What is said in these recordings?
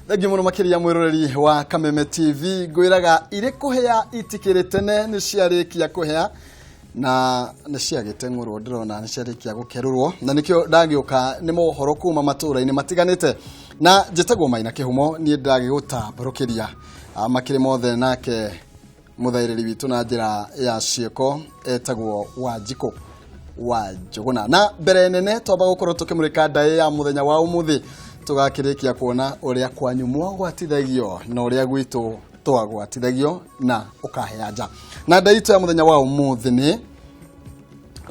Thagi muno makiria mwiroreri wa Kameme TV gwiraga ire kuhea itikire tene ni ciarikia kuhea na ni ciagite ngurwo ndirona ni ciarikia gukerurwo na nikio ndagioka ni mohoro kuma matura-ini matiganite na njitagwo Maina Kihumo ni ndagigutamburukiria makire mothe nake muthairiri witu na njira ya cieko etagwo Wanjiko wa Njuguna na mbere nene toba gukorwo tukimurika ndai ya muthenya wa umuthi tugakirikia kuona uria kwanyu mwagwatithagio na uria gwitu twagwatithagio na ukaheanja na ndaito ya muthenya wa umuthi ni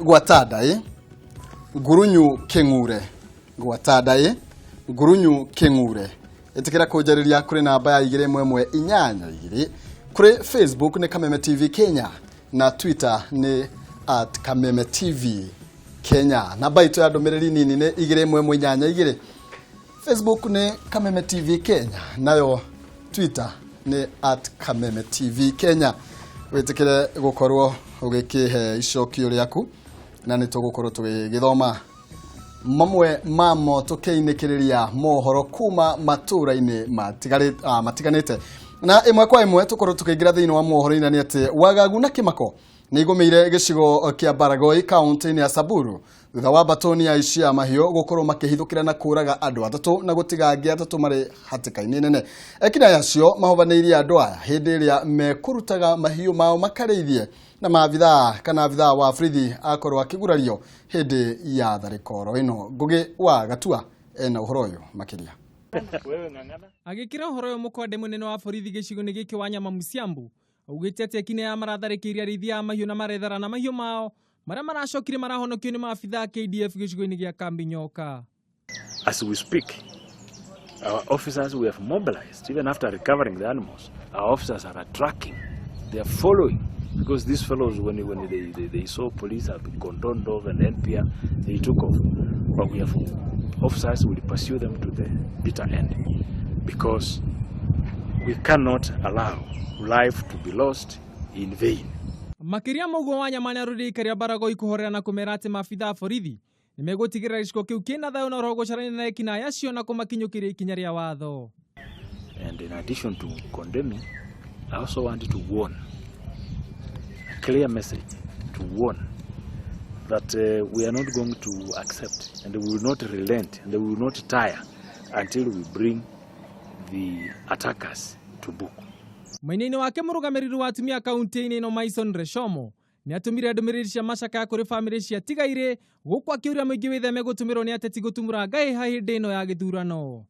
gwatandai ngurunyu kingure gwatandai ngurunyu kingure etikira kujariria kuri namba ya 211 kuri Facebook ni Kameme TV Kenya na Twitter ni @Kameme TV Kenya na baito ya domereri nini ni 211 Facebook ni Kameme TV Kenya nayo Twitter ni @Kameme TV Kenya wetekere gukorwo ugikihe icokio riaku na nitugukorwo tugithoma mamwe mamo tukeinikiriria mohoro kuma matura-ini matiganite na imwe kwa imwe tukorwo tukiingira thiini wa mohoro-ini ni ati wagagu na kimako ni igumeire gicigo kia Baragoi county ya Samburu thutha wa batoni ya cia mahio gukorwo makihithukira na kuraga andu atatu na gutiga angi atatu mari hatika-ini nene ekina yacio mahobaneirie andu aya hindi iria mekurutaga mahio mao makareithie na maabitha wa Afrithi akorwo akigurario hindi ya tharikoro ino Ngugi wa Gatua ena uhoro uyu makiria agikira uhoro uyu mukonde munene wa borithi gicigo-ini giki wa Nyama Musiambu ugite ati ekine ya maratharikĩria arĩithia mahio na marethara na mahio mao maria maracokire marahonokio ni maabitha KDF gicigo-ini gia Kambi Nyoka. As we speak, our officers we have mobilized even after recovering the animals. Our officers are tracking, they are following, because these fellows when they saw police have been condoned off and NPR, they took off. But we have officers will pursue them to the bitter end, because we cannot allow life to be lost in vain. Makiria mogo wa Nyama Nyarundi karia Baragoi kuhorera na kumerate mafitha borithi nimegutigirira giciko kiu kina thayo na rogo carani na ekina yacio na kumakinyukiria ikinya ria watho. And in addition to condemning, I also wanted to warn, a clear message to warn that we are not going to accept and we will not relent and we will not tire until we bring the attackers to book. Mwenyeini wake murugamiriri wa atumia kaunti-ini no Maison Reshomo ni atumire ndumiriri cia macaka kuri family cia tigaire gukwa akiuria muingi witheme gutumirwo ni ateti gutumura ngai hindi ino ya githurano.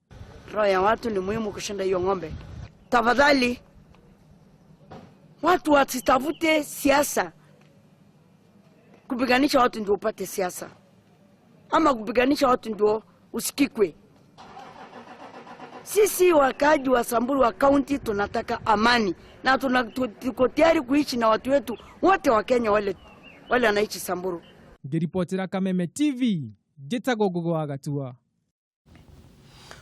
Roho ya watu ni muhimu kushinda hiyo ng'ombe. Tafadhali watu wasitafute siasa kupiganisha watu ndio upate siasa, ama kupiganisha watu ndio usikikwe. Sisi wakaji wa Samburu wa county tunataka amani na tuko tayari kuishi na watu wetu wote wa Kenya wale wanaishi Samburu. Ngiripotera Kameme TV njitagwo Ngugi wa Gatua.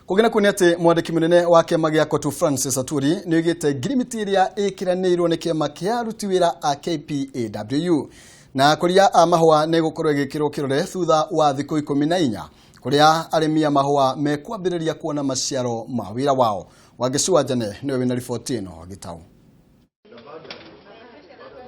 Kugena kunete mwandiki munene wa kiama gia Kotu Francis Aturi ni ugite ngirimiti iria ikiranirwo ni kiama kia aruti wira a KPAW na kuria amahwa ne gukorwo igikirwo kirore thutha wa thiku 14 kuria arimi amahwa mekwambiriria kuona maciaro ma wira wao. Wageciwanjane niwe wina riboti ino Gitau.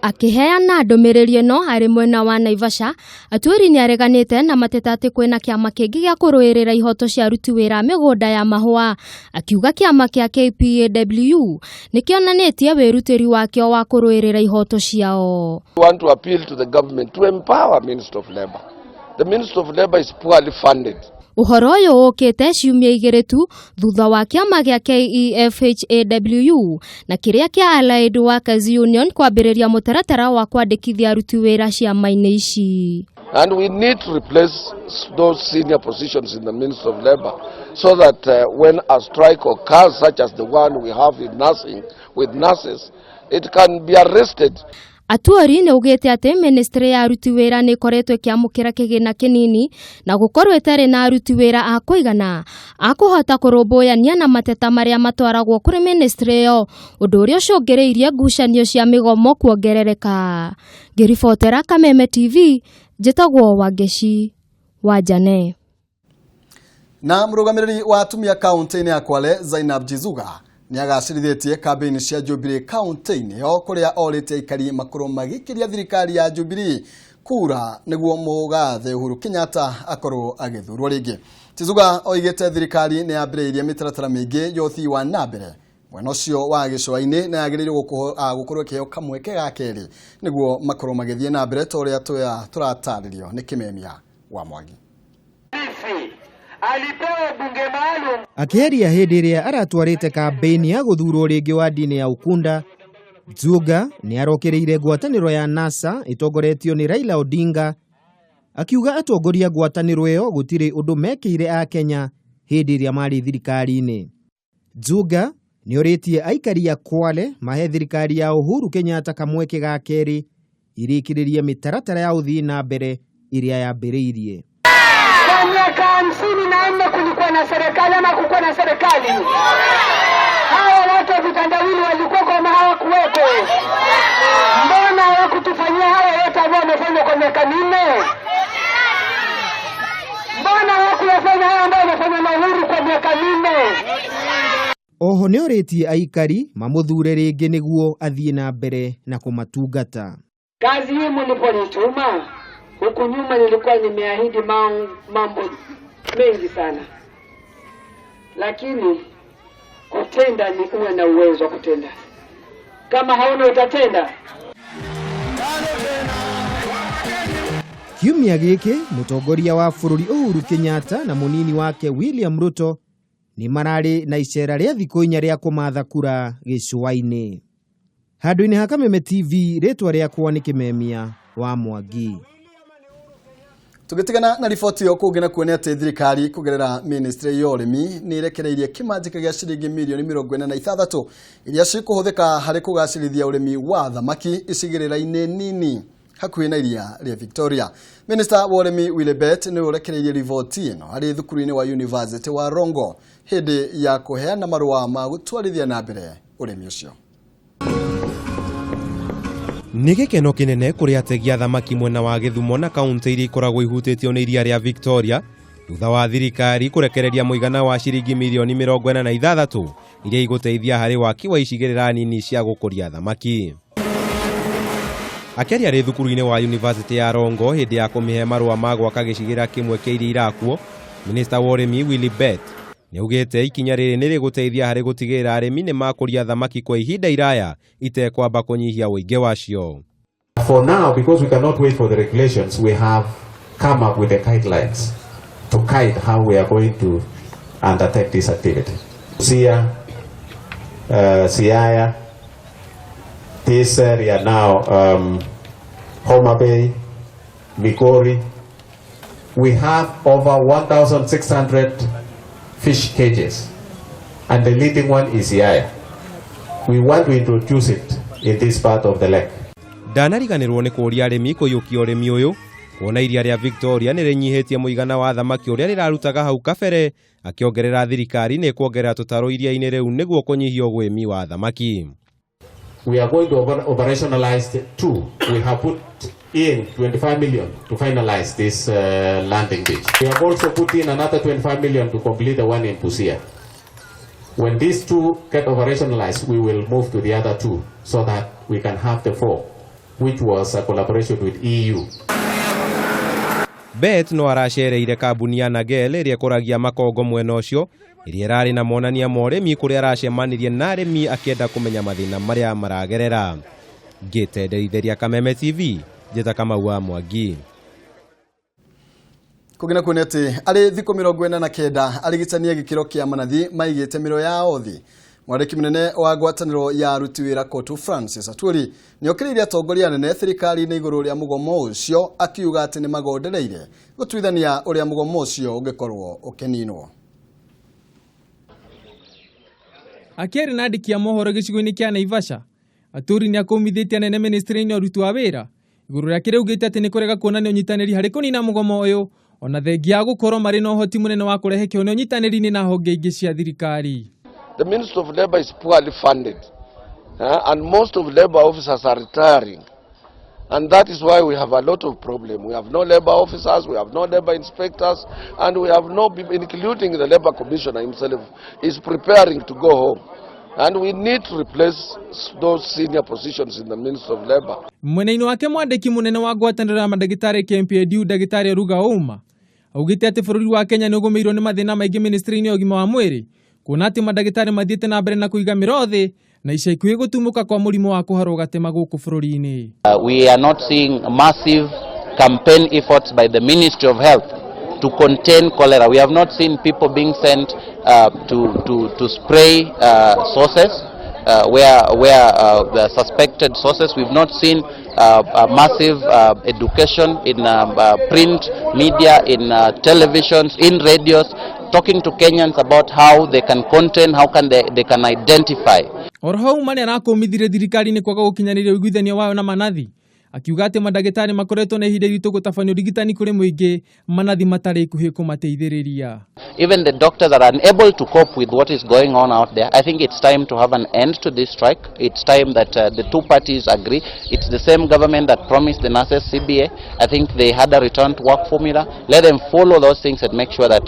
Akiheana ndomereri no hari mwena wa Naivasha Aturi ni areganite na mateta ati kwina kiama kingi gia kuruirira ihoto cia aruti wira migunda ya mahwa akiuga kiama kia KPAW nikionanitie wirutiri wakio wa kuruirira ihoto ciao. We want to appeal to the government to empower Minister of Labour. The Minister of Labour is poorly funded. Uhoro uyu ukite ciumia igiri tu thutha wa kiama gia KEFHAW na kiria kia Allied Workers Union kwambiriria mutaratara wa kwandikithia aruti wira ciama-ini ici. And we need to replace those senior positions in the Ministry of Labour so that when a strike occurs such as the one we have in nursing with nurses, it can be arrested. Aturi ni ugite ati ministry ya aruti wira ni koretwe ikiamukira kigina kinini na gukorwo itari na aruti wira a kuigana akuhota kurumbuyania na mateta maria matwaragwo kuri ministry yo undu uria ucungiriirie ngucanio cia migomo kuongerereka. Ngiribotera Kameme TV njitagwo Wangeci wa Jane. Na mũrũgamĩrĩri wa atumia kaunti-inĩ ya Kwale Zainab Jizuga nĩ agacĩrithitie kambĩini cia Jubilee kaunti-inĩ yo kũrĩa orĩtie aikari makorwo magĩkĩria thirikari ya Jubilee kura nĩguo mũgathe Uhuru Kenyatta akorwo agĩthurwo rĩngĩ. Jizuga oigĩte thirikari nĩ yambĩrĩirie mĩtaratara mĩingĩ ya ũthii wa na mbere mwena ũcio wa gĩcũa-inĩ na yagĩrĩirwo gũkorwo ĩkĩheo kamweke ga kerĩ nĩguo makorwo magĩthiĩ na mbere ta ũrĩa tũratarĩrio nĩ Kameme wa Mwangi. Alipewa bunge maalum. Akĩaria hĩndĩ ĩrĩa aratwarĩte kambĩini ya gũthurwo rĩngĩ wa ndini ya Ukunda, Jizuga nĩ arokĩrĩire ngwatanĩro ya NASA ĩtongoretio nĩ Raila Odinga, akiuga atongoria ngwatanĩro ĩyo gũtirĩ ũndũ mekĩire a Kenya hĩndĩ ĩrĩa marĩ thirikari-inĩ. Jizuga nĩ orĩtie aikari a Kwale mahe thirikari ya Uhuru Kenyatta kamweke ga kerĩ irĩkĩrĩrie mĩtaratara ya ũthii na mbere ĩrĩa yambĩrĩirie. Miaka 54 kulikuwa na serikali ama kukuwa na serikali. Hawa watu wa vitandawili walikuwa kama hawakuwepo. Mbona hawakutufanyia haya yote ambao wamefanya kwa miaka 4? Mbona hawakuyafanya haya ambao wamefanya na Uhuru kwa miaka 4? Oho nĩ orĩtie aikari mamũthure rĩngĩ nĩguo athiĩ na mbere na kũmatungata. Kazi hii mliponituma huku nyuma nilikuwa nimeahidi mambo mengi sana, lakini kutenda ni uwe na uwezo wa kutenda. Kama hauna utatenda. Kiumia gĩkĩ mũtongoria wa bũrũri Uhuru Kenyatta na mũnini wake William Ruto nĩ mararĩ na icera rĩa thikũ 4 rĩa kũmatha kura gĩcũa-inĩ. Handũ-inĩ ha Kameme TV, rĩtwa rĩakwa nĩ Kameme wa Mwangi. Tugitigana na riboti yo kugena kuone atĩ thirikari kugerera ministry ya ũrĩmi nĩ irekereirie kĩmanjĩka gĩa ciringi mirioni 46 iria cikuhũthĩka harĩ kũgacĩrithia ũrĩmi wa thamaki icigĩrĩra-inĩ nini hakuhĩ na iria rĩa Victoria. Minister wa ũrĩmi Willibet nĩ ũrekereirie riboti ĩno harĩ thukuru-inĩ wa University wa Rongo hĩndĩ ya kũheana marũa ma gũtwarithia na mbere ũrĩmi ũcio. Nĩ gĩkeno kĩnene kũrĩ ategi a thamaki mwena wa Gĩthumo na kaunti iria ikoragwo ihutĩtio nĩ iria rĩa Victoria thutha wa thirikari kũrekereria mũigana wa ciringi mirioni 46 iria igũteithia harĩ waki wa icigĩrĩra nini cia gũkũria thamaki. Akĩaria arĩ thukuru-inĩ wa University ya Rongo hĩndĩ ya kũmĩhe marũa ma gwaka gĩcigĩrĩra kĩmwe kĩa iria irakuo, Minister wa ũrĩmi Willibet nĩ augĩte ikinya rĩrĩ nĩ rĩgũteithia harĩ gũtigĩrĩra arĩmi nĩ makũria thamaki kwa ihinda iraya itekwamba kũnyihia ũingĩ wacio. For now, because we cannot wait for the regulations, we have come up with the guidelines to guide how we are going to undertake this activity. Siaya, this area now, Homa Bay, Migori, we have over 1,600 fish cages, and the leading one is Siaya. We want to introduce it in this part of the lake. Ndanariganĩrwo nĩ kũũria arĩmi kũiyũkia ũrĩmi ũyũ kuona iria rĩa Victoria nĩ rĩnyihĩtie mũigana wa thamaki ũrĩa rĩrarutaga hau kabere, akĩongerera thirikari nĩ kuongerera tũtarũ iria-inĩ rĩu nĩguo kũnyihia ũgwĩmi wa thamaki. We are going to operationalize 2. We have put in 25 million to finalize this landing beach. We have also put in another 25 million to complete the one in Busia. When these 2 get operationalized, we will move to the other 2 so that we can have the 4, which was a collaboration with EU. Bet no aracereire kambuni ya Nagel ĩrĩa ĩkũragia makongo mwena ũcio ĩrĩa ĩrarĩ na monania ma ũrĩmi kũrĩa aracemanirie na arĩmi akĩenda kũmenya mathĩna marĩa maragerera. Ngĩtenderithiria Kameme TV, njĩta Kamau wa Mwangi. Kugena kuone atĩ arĩ thikũ 49 arigitania gĩkĩro kĩa manathi maigĩte mĩro yao thĩ. Mwandĩki mũnene wa ngwatanĩro ya aruti wĩra Kotu Francis Atwoli nĩ okĩrĩire atongoria anene thirikari-inĩ igũrũ rĩa mũgomo ũcio akiuga atĩ nĩ magondereire gũtuithania ũrĩa mũgomo ũcio ũngĩkorwo ũkĩninwo. Akĩaria na andĩki a mohoro gĩcigo-inĩ kĩa Naivasha, Atwoli nĩ akũmithĩtie anene ministry-inĩ ya ũruti wa wĩra igũrũ rĩa kĩrĩa augĩte atĩ nĩ kũrega kuonania ũnyitanĩri harĩ kũnina mũgomo ũyũ ona thengia gũkorwo marĩ na ũhoti mũnene wa kũrehe kĩhonia ũnyitanĩri-inĩ na honge ingĩ cia thirikari. The Ministry of Labour is poorly funded, and most of Labour officers are retiring. And that is why we have a lot of problem. We have no labor officers, we have no labor inspectors, and we have no people, including the labor commissioner himself, is preparing to go home. And we need to replace those senior positions in the Ministry of Labor. Mwena-ini wake mwandiki munene wa ngwatanĩro ya mandagĩtarĩ KMPDU ndagĩtarĩ Ruga Ouma augĩte atĩ bũrũri wa Kenya nĩ ũgũmĩirwo nĩ mathĩna maingĩ ministry-inĩ ya ũgima wa mwĩrĩ kuona atĩ mandagĩtarĩ mathiĩte na mbere na kũiga mĩro na ica ikuhĩ gũtumũka kwa mũrimũ wa kũharwo gatema gũkũ bũrũri-inĩ. We are not seeing massive campaign efforts by the Ministry of Health to contain cholera. We have not seen people being sent to spray sources where the suspected sources. We've not seen massive education in print media, in televisions, in radios, talking to Kenyans about how they can contain, how can they can identify. Oroho Ouma nĩ arakũmithire thirikari-inĩ kwaga gũkinyanĩria ũiguithanio wayo na manathi akiuga atĩ mandagĩtarĩ makoretwo na ihinda iritũ gũtabanio ũrigitani kũrĩ mũingĩ manathi matarĩ ikuhĩ kũmateithĩrĩria. Even the doctors are unable to cope with what is going on out there. I think it's time to have an end to this strike. It's time that the two parties agree. It's the same government that promised the nurses CBA. I think they had a return to work formula. Let them follow those things and make sure that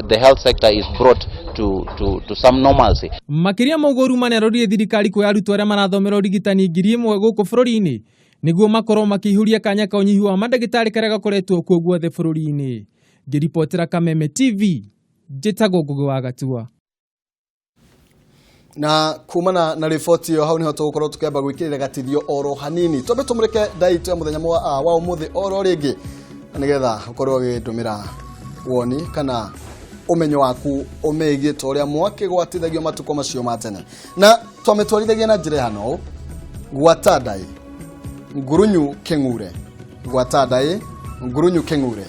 the health sector is brought to some normalcy. Makiria Mauguru manarorire thirikari kwa arutwo arĩa marathomera ũrigitani 1,000 gũkũ bũrũri-inĩ nĩguo makorwo makĩihũria kanya ka ũnyihu wa mandagĩtarĩ karĩa gakoretwo kuo guothe bũrũri-inĩ. Ngĩripotera Kameme TV, njĩtagwo Ngũgĩ wa Gatua. Na kumana na riboti yo hau niho tũgũkorwo tũkĩamba gwĩkĩrĩra gatithio oro hanini twambe tũmũrĩke ndaitũ ya mũthenya wa ũmũthĩ oro rĩngĩ nĩgetha ũkorwo ũgĩndũmĩra woni kana umenyo waku ũmegiĩ ta ũrĩa mwakĩgwatithagio matukũ macio ma tene na twamĩtwarithagia na njĩra hano gwatandai ngurunyu keng'ure gwatandai ngurunyu keng'ure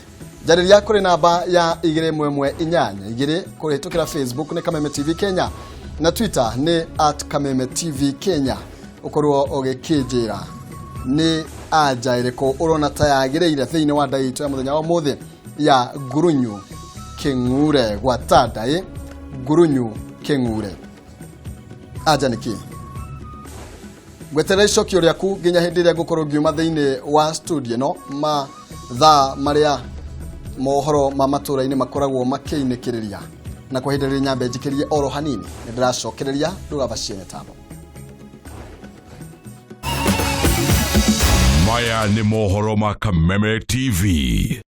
jarĩria kũrĩ namba ya 2112 kũrĩtũkĩra Facebook nĩ Kameme TV Kenya na Twitter nĩ @Kameme TV Kenya ũkorwo ũgĩkĩnjĩra nĩ anja ĩrĩkũ ũrona ta yagĩrĩire thĩinĩ wa ndaitũ ya mũthenya wa ũmũthĩ ya ngurunyu keng'ure gwatandai ngurunyu keng'ure anja nĩkĩ gweterera icokio rĩaku nginya hĩndĩ ĩrĩa ngũkorwo ngiuma thĩinĩ wa studio no mathaa marĩa mohoro ma matũra-inĩ makoragwo makĩinĩkĩrĩria na kwa hĩndĩ ĩrĩa nyambe njikĩrie oro hanini nĩ ndĩracokereria ndũgabacie mĩtambo. Maya nĩ mohoro ma Kameme TV.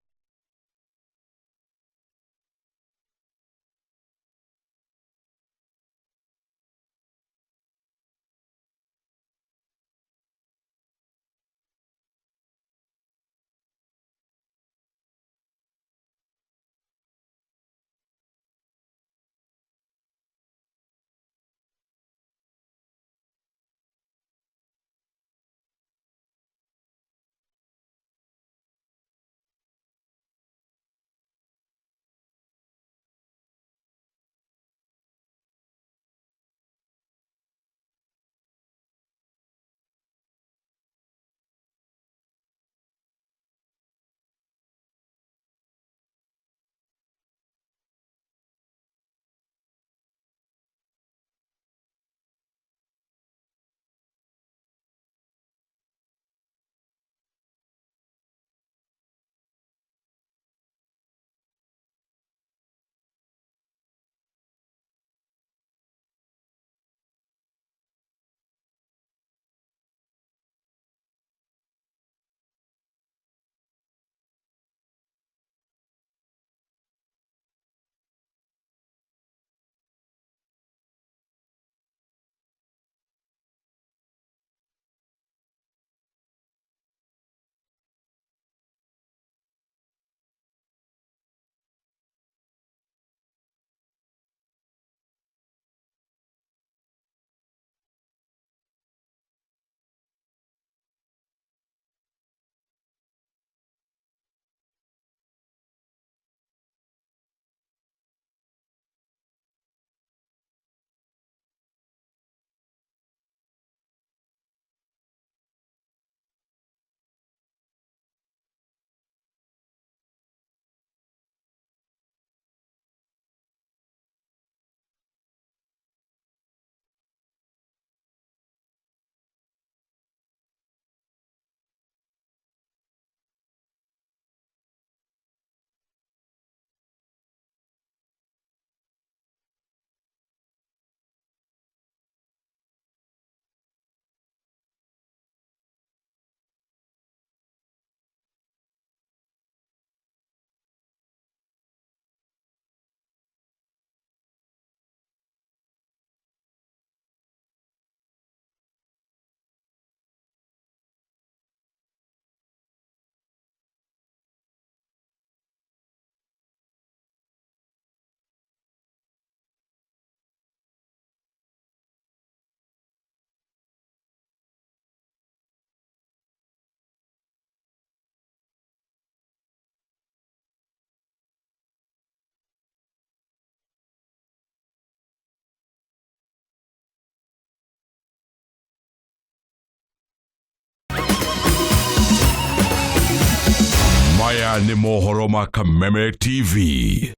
Maya nĩ mohoro ma Kameme TV.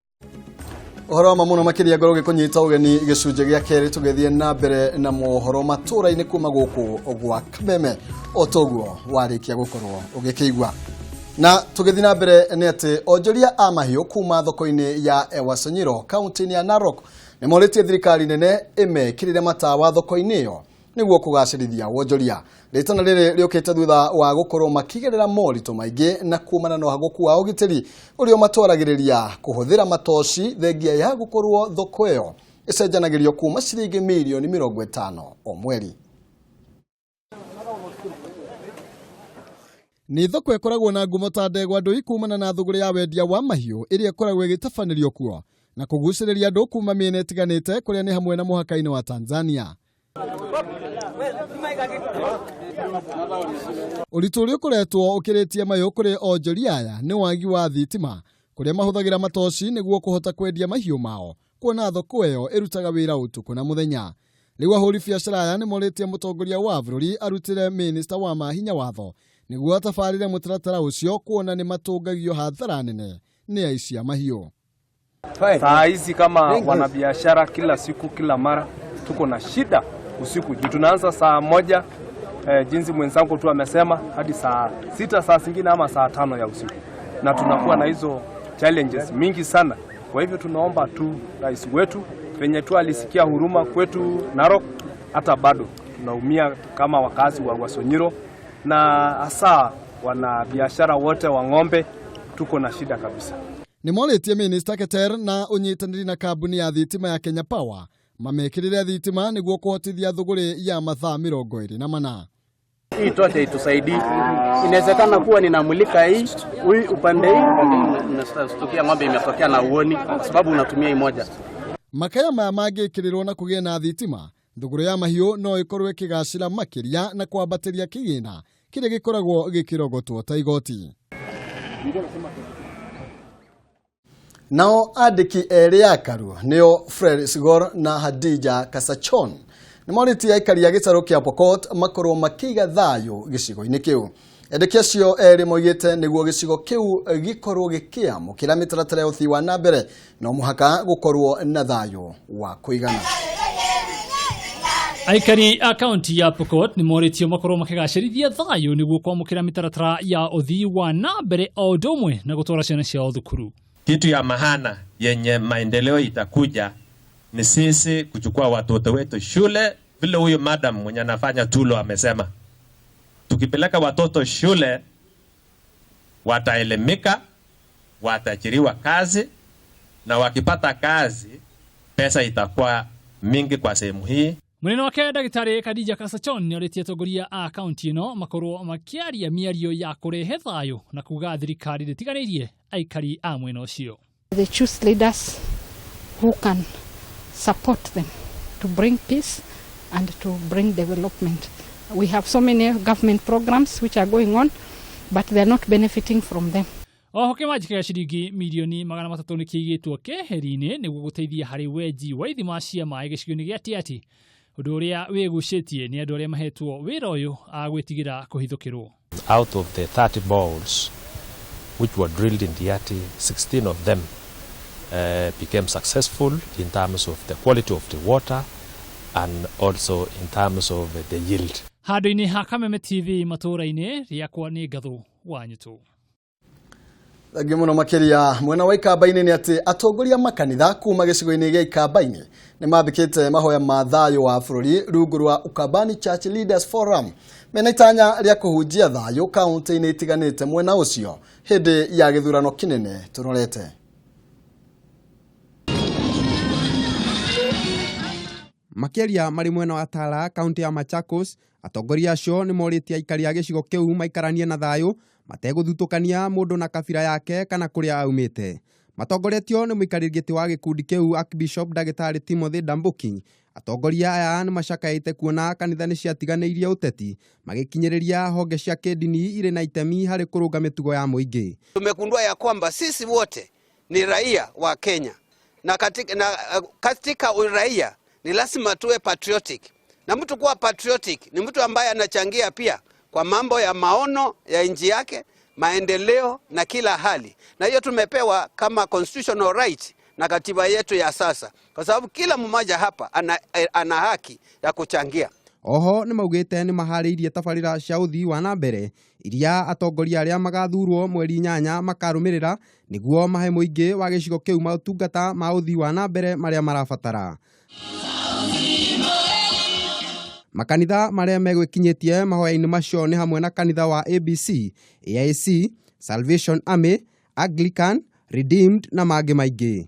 Ohoro mamuno makiria ngoro gikunyita ugeni gicunje gya keri tugethie na mbere na mohoro matũra-inĩ kuma gũkũ gwa Kameme otoguo warikia gukorwo ugikigwa. Na tugethie na mbere nĩ atĩ onjoria a mahiũ kuma thoko-inĩ ya Ewasonyiro kaunti-inĩ ya Narok nĩ morĩtie thirikari nene ĩmekĩrĩre matawa thoko-inĩ ĩyo nĩguo kũgacĩrithia wonjoria. Rĩtana rĩrĩ rĩũkĩte thutha wa gũkorwo makĩgerera moritũ maingĩ na kumana na ũhagũku wa ũgitĩri ũrĩa matwaragĩrĩria kũhũthĩra matoci thengia ya gũkorwo thoko ĩyo ĩcenjanagĩrio kuma ciringi mirioni 50 o mweri. Ni thoko ĩkoragwo na ngumo ta ndegwa ndũi kumana na thũgũrĩ ya wendia wa mahiũ ĩrĩa ĩkoragwo ĩgĩtabanĩrio kuo na kũgucĩrĩria andũ kuma mĩena ĩtiganĩte kũrĩa nĩ hamwe na mũhaka-inĩ wa Tanzania. Ũritũ ũrĩa ũkoretwo ũkĩrĩtie mayũ kũrĩ onjoria aya nĩ wagi wa thitima kũrĩa mahũthagĩra matoci nĩguo kũhota kwendia mahiũ mao kuona thoko ĩyo ĩrutaga wĩra ũtukũ na mũthenya. Rĩu ahũri biacara aya nĩ morĩtie mũtongoria wa bũrũri arutĩre minista wa mahinya watho nĩguo atabarĩre mũtaratara ũcio kuona nĩ matũngagio hathara nene nĩ aici a mahiũ. Saa hizi kama wanabiashara kila siku kila mara tuko na shida usiku. Tunaanza saa 1 jinsi mwenzangu tu amesema hadi saa 6 saa zingine ama saa 5 ya usiku. Na tunakuwa na hizo challenges mingi sana. Kwa hivyo tunaomba tu rais wetu venye tu alisikia huruma kwetu Narok, hata bado tunaumia kama wakazi wa Ewasonyiro na hasa wana biashara wote wa ng'ombe tuko na shida kabisa. Nĩ morĩtie Minister Keter na ũnyitanĩri na kambuni ya thitima ya Kenya Power mamekĩrĩre thitima nĩguo kũhotithia thũgũrĩ ya mathaa 24. Hii tote itusaidie. Inawezekana kuwa ninamulika hii upande hii unastatukia ng'ombe imetokea na uoni kwa sababu unatumia hii moja. Makaya maya mangĩkĩrĩrwo na kũgĩa na thitima thũgũrĩ ya mahiũ no ĩkorwo ĩkĩgacĩra makĩria na kwambatĩria kĩgĩna kĩrĩa gĩkoragwo gĩkĩrogotwo ta igoti. Nao andĩki erĩ akaru nĩo Fred Sigor na Hadija Kasachon nĩ morĩtie aikari a gĩtarũ kĩa Pokot makorwo makĩiga thayũ gĩcigo-inĩ kĩu. Andĩki acio erĩ moigĩte nĩguo gĩcigo kĩu gĩkorwo gĩkĩamũkĩra mĩtaratara ya ũthii wa na mbere no mũhaka gũkorwo na thayũ wa kũigana. Aikari a kaunti ya Pokot ni moritio makorwo makigacĩrithia thayũ nĩguo kwamũkĩra mĩtaratara ya ũthii wa na mbere o ũndũ ũmwe na gũtwara ciana ciao thukuru. Kitu ya mahana yenye maendeleo itakuja ni sisi kuchukua watoto wetu shule, vile huyo madam mwenye anafanya tulo amesema. Tukipeleka watoto shule wataelimika, wataajiriwa kazi, na wakipata kazi pesa itakuwa mingi kwa sehemu hii. Munene wake Dagitari Hadija Kasachon ni oritie atongoria a kaunti ĩno makorwo makĩaria mĩario ya kũrehe thayũ na kuga thirikari ndĩtiganĩirie aikari a mwena ũcio. They choose leaders who can support them to bring peace and to bring development. We have so many government programs which are going on, but they are not benefiting from them. Oho kĩmanjĩ kĩa ciringi mirioni 300 nĩ kĩigĩtwo keheri-inĩ nĩguo gũteithia harĩ wenji wa ithima cia maĩ gĩcigo-inĩ gĩa Tiaty. Ũndũ ũrĩa wĩgucĩtie nĩ andũ arĩa mahetwo wĩra ũyũ a gwĩtigĩra kũhithũkĩrwo. Out of the 30 balls which were drilled in Tiaty, 16 of them became successful in terms of the quality of the water and also in terms of the yield. Handũ-inĩ ha Kameme TV matũra-inĩ rĩakwa nĩ Ngatho Wanyũtũ. Thangi mũno makĩria mwena wa Ikamba-inĩ nĩ atĩ atongoria makanitha kuma gĩcigo-inĩ gĩa Ikamba-inĩ nĩ mambĩkĩte mahoya ma thayũ wa bũrũri rungu rwa Ukambani Church Leaders Forum mena itanya rĩa kũhunjia thayũ kaunti-inĩ itiganĩte mwena ũcio hĩndĩ ya gĩthurano kĩnene tũrorete. Makĩria marĩ mwena wa Tala kaunti ya Machakos, atongoria acio nĩ morĩtie aikari a gĩcigo kĩu maikaranie na thayũ mategũthutũkania mũndũ na kabira yake kana kũrĩa aumĩte. Matongoretio nĩ mũikarĩri gĩtĩ wa gĩkundi kĩu Archbishop Dagitari Timothy Ndambuki. Atongoria aya nĩ macakaĩte kuona kanitha nĩ ciatiganĩirie ũteti magĩkinyĩrĩria honge cia kĩndini irĩ na itemi harĩ kũrũnga mĩtugo ya mũingĩ. Tumegundua ya kwamba sisi wote ni raia wa Kenya na katika uraia ni lazima tuwe patriotic. Na mtu kuwa patriotic ni mtu ambaye anachangia pia kwa mambo ya maono ya nchi yake, maendeleo na kila hali, na hiyo tumepewa kama constitutional right na katiba yetu ya sasa, kwa sababu kila mmoja hapa ana haki ya kuchangia. Oho nĩ maugĩte nĩ maharĩirie tabarĩra cia ũthii wa na mbere iria atongoria arĩa magathurwo mweri 8 makarũmĩrĩra nĩguo mahe mũingĩ wa gĩcigo kĩu maũtungata ma ũthii wa na mbere marĩa marabatara. Makanitha marĩa megwĩkinyĩtie mahoya-inĩ macio nĩ hamwe na kanitha wa ABC, AIC, Salvation Army, Anglican, Redeemed na mangĩ maingĩ.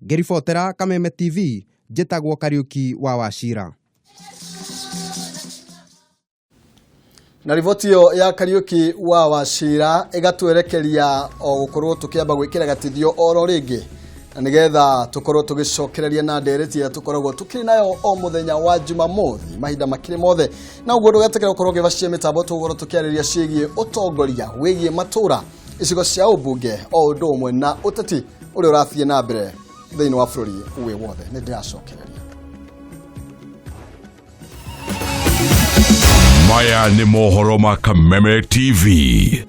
Ngĩribotera Kameme TV, njĩtagwo Kariuki wa Wachira. Na riboti yo ya Kariuki wa Wachira igatwerekeria o gukorwo tukiamba gwikira gatithio oro ringi na nigetha tukorwo tugicokereria na ndereti ya tukoragwo tukiri nayo o muthenya wa Jumamothi mahinda makire mothe na uguo ndugetekera gukorwo gibashie mitambo tugoro tukiariria ciigie utongoria wigie matura icigo cia ubunge o undu umwe na uteti uri urathie na mbere thiini wa bururi uwe wothe ni ndiracokereria. Maya ni mohoro ma Kameme TV.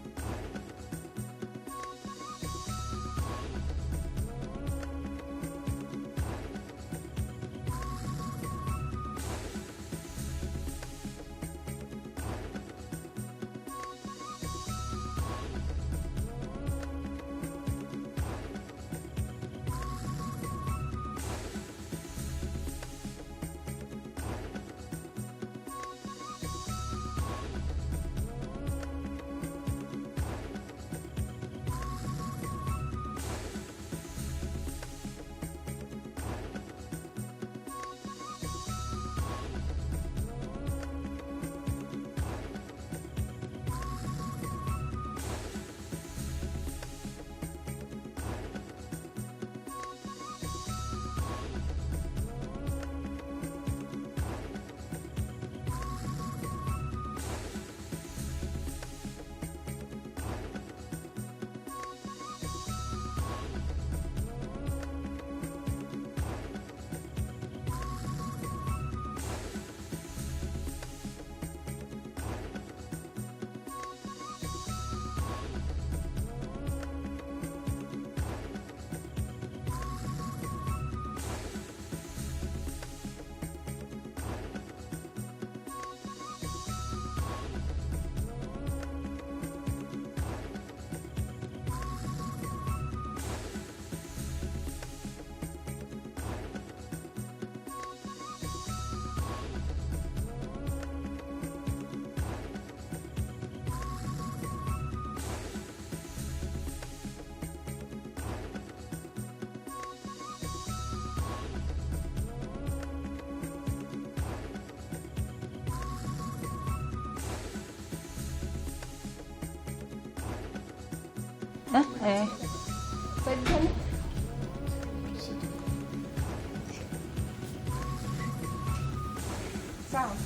Sawa.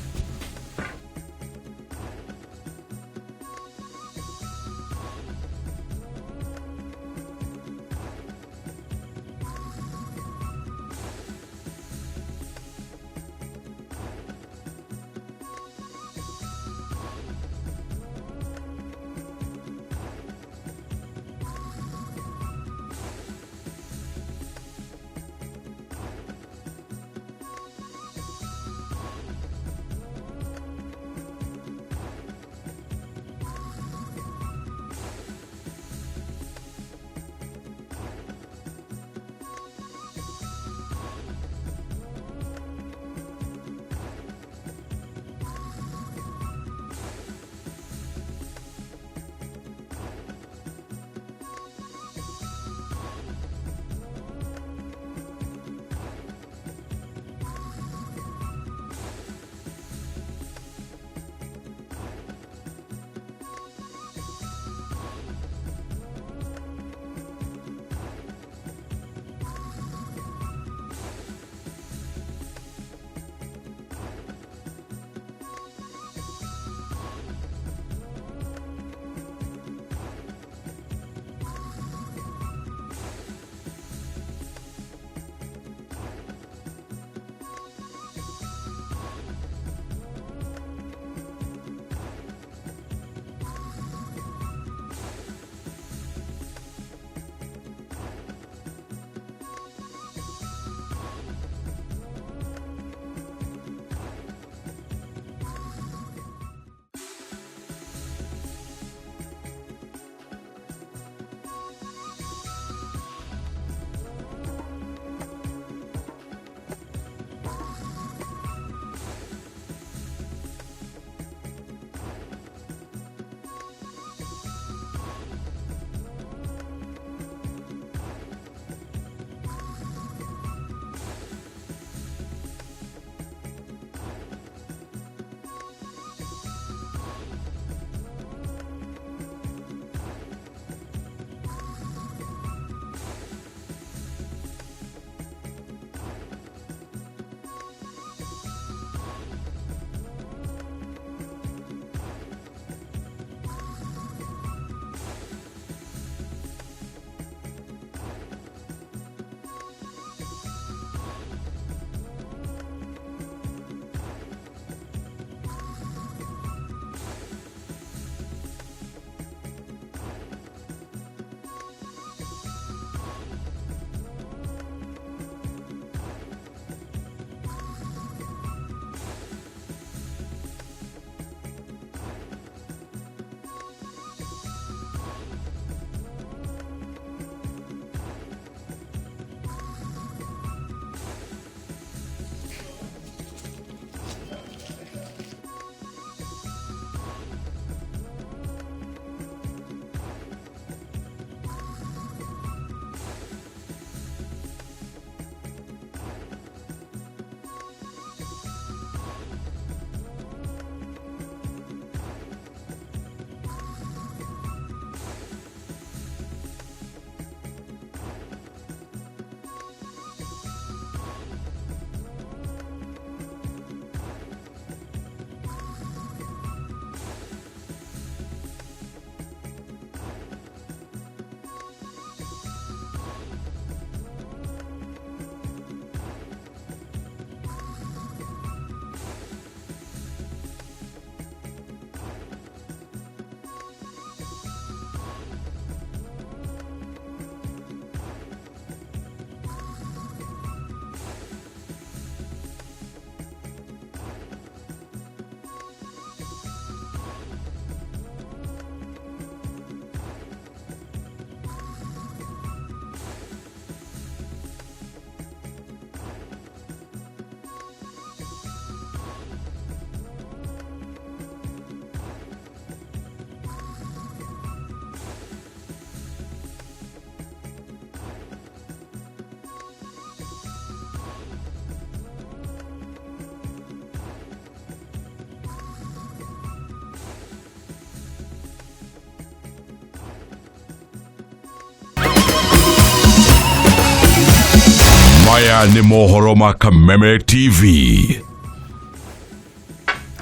Maya nĩ mohoro ma Kameme TV.